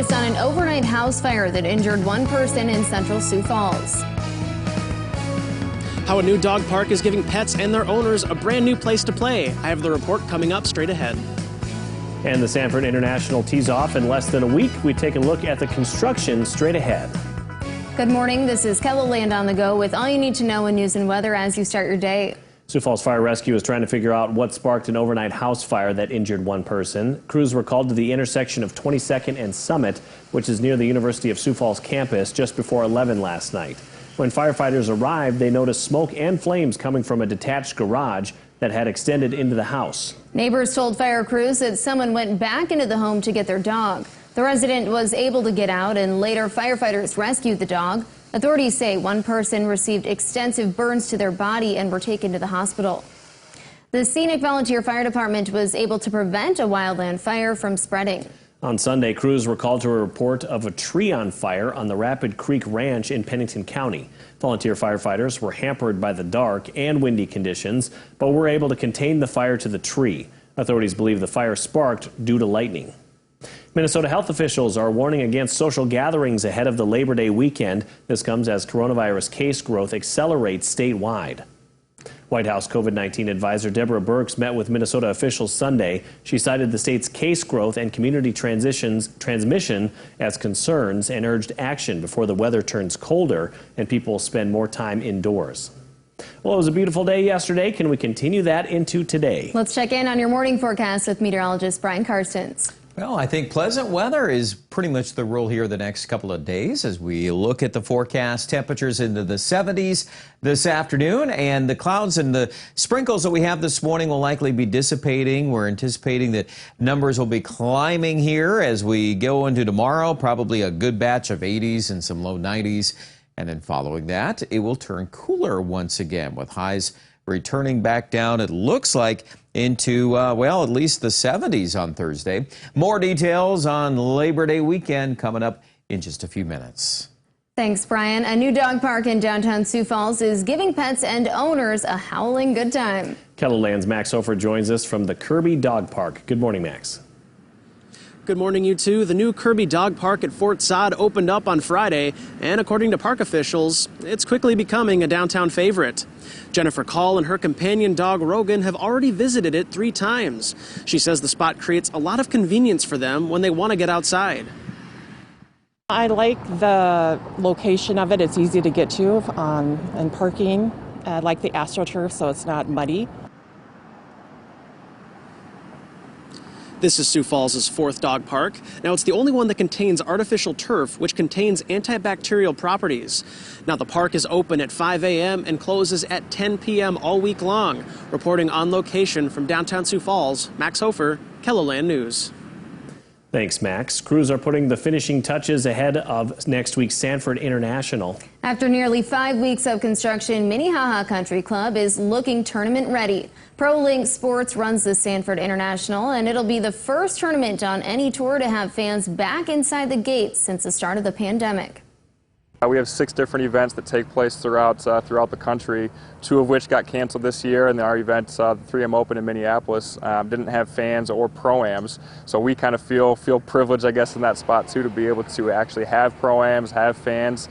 latest on an overnight house fire that injured one person in central Sioux Falls. How a new dog park is giving pets and their owners a brand new place to play. I have the report coming up straight ahead. And the Sanford International tees off in less than a week. We take a look at the construction straight ahead. Good morning. This is KELOLAND on the go with all you need to know in news and weather as you start your day. Sioux Falls Fire Rescue is trying to figure out what sparked an overnight house fire that injured one person. Crews were called to the intersection of 22nd and Summit, which is near the University of Sioux Falls campus, just before 11 last night. When firefighters arrived, they noticed smoke and flames coming from a detached garage that had extended into the house. Neighbors told fire crews that someone went back into the home to get their dog. The resident was able to get out, and later firefighters rescued the dog. Authorities say one person received extensive burns to their body and were taken to the hospital. The Scenic Volunteer Fire Department was able to prevent a wildland fire from spreading. On Sunday, crews were called to a report of a tree on fire on the Rapid Creek Ranch in Pennington County. Volunteer firefighters were hampered by the dark and windy conditions, but were able to contain the fire to the tree. Authorities believe the fire sparked due to lightning. Minnesota health officials are warning against social gatherings ahead of the Labor Day weekend. This comes as coronavirus case growth accelerates statewide. White House COVID-19 advisor Deborah Birx met with Minnesota officials Sunday. She cited the state's case growth and community transmission as concerns and urged action before the weather turns colder and people spend more time indoors. Well, it was a beautiful day yesterday. Can we continue that into today? Let's check in on your morning forecast with meteorologist Brian Karstens. Well, I think pleasant weather is pretty much the rule here the next couple of days as we look at the forecast. Temperatures into the 70s this afternoon, and the clouds and the sprinkles that we have this morning will likely be dissipating. We're anticipating that numbers will be climbing here as we go into tomorrow, probably a good batch of 80s and some low 90s. And then following that, it will turn cooler once again with highs returning back down, it looks like, into, well, at least the 70s on Thursday. More details on Labor Day weekend coming up in just a few minutes. Thanks, Brian. A new dog park in downtown Sioux Falls is giving pets and owners a howling good time. KELOLAND's Max Hofer joins us from the Kirby Dog Park. Good morning, Max. Good morning, you two. The new Kirby Dog Park at Fort Sod opened up on Friday, and according to park officials, it's quickly becoming a downtown favorite. Jennifer Call and her companion dog Rogan have already visited it 3 times. She says the spot creates a lot of convenience for them when they want to get outside. I like the location of it. It's easy to get to and parking. I like the AstroTurf, so it's not muddy. This is Sioux Falls' 4th dog park. Now, it's the only one that contains artificial turf, which contains antibacterial properties. Now, the park is open at 5 a.m. and closes at 10 p.m. all week long. Reporting on location from downtown Sioux Falls, Max Hofer, KELOLAND News. Thanks, Max. Crews are putting the finishing touches ahead of next week's Sanford International. After nearly 5 weeks of construction, Minnehaha Country Club is looking tournament ready. ProLink Sports runs the Sanford International, and it'll be the first tournament on any tour to have fans back inside the gates since the start of the pandemic. We have 6 different events that take place throughout the country, 2 of which got canceled this year, and our event, the 3M Open in Minneapolis, didn't have fans or pro-ams. So we kind of feel privileged, I guess, in that spot too, to be able to actually have pro-ams, have fans.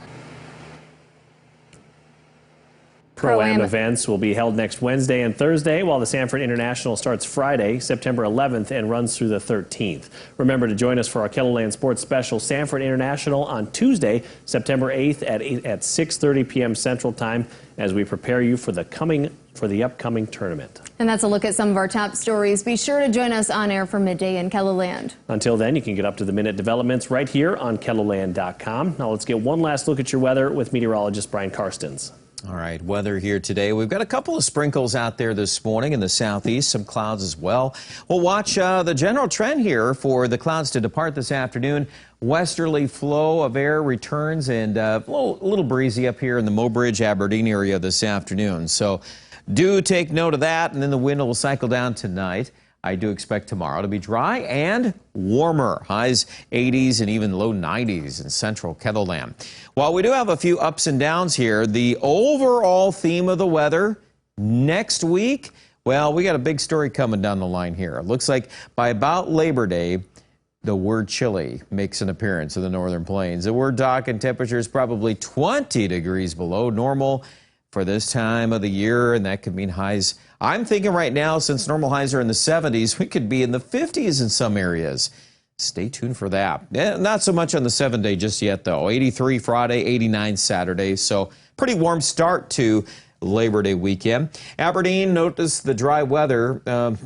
Pro-Am events will be held next Wednesday and Thursday, while the Sanford International starts Friday, September 11th, and runs through the 13th. Remember to join us for our KELOLAND Sports Special Sanford International on Tuesday, September 8th at 6:30 p.m. Central Time as we prepare you for the upcoming tournament. And that's a look at some of our top stories. Be sure to join us on air for midday in KELOLAND. Until then, you can get up-to-the-minute developments right here on KELOLAND.com. Now let's get one last look at your weather with meteorologist Brian Karstens. All right, weather here today. We've got a couple of sprinkles out there this morning in the southeast, some clouds as well. We'll watch the general trend here for the clouds to depart this afternoon. Westerly flow of air returns and a little breezy up here in the Mobridge, Aberdeen area this afternoon. So do take note of that, and then the wind will cycle down tonight. I do expect tomorrow to be dry and warmer. Highs 80s and even low 90s in central KELOLAND. While we do have a few ups and downs here, the overall theme of the weather next week, well, we got a big story coming down the line here. It looks like by about Labor Day, the word chilly makes an appearance in the northern plains. The word talking temperatures probably 20 degrees below normal for this time of the year, and that could mean highs. I'm thinking right now, since normal highs are in the 70s, we could be in the 50s in some areas. Stay tuned for that. Not so much on the 7-day just yet, though. 83 Friday, 89 Saturday, so pretty warm start to Labor Day weekend. Aberdeen, notice the dry weather.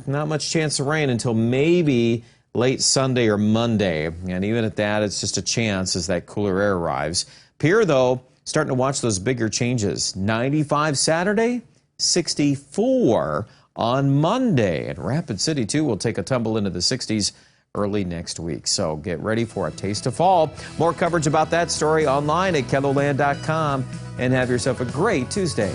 Not much chance of rain until maybe late Sunday or Monday, and even at that, it's just a chance as that cooler air arrives. PIERRE, though, starting to watch those bigger changes. 95 Saturday, 64 on Monday. And Rapid City, too, will take a tumble into the 60s early next week. So get ready for a taste of fall. More coverage about that story online at KELOLAND.com. And have yourself a great Tuesday.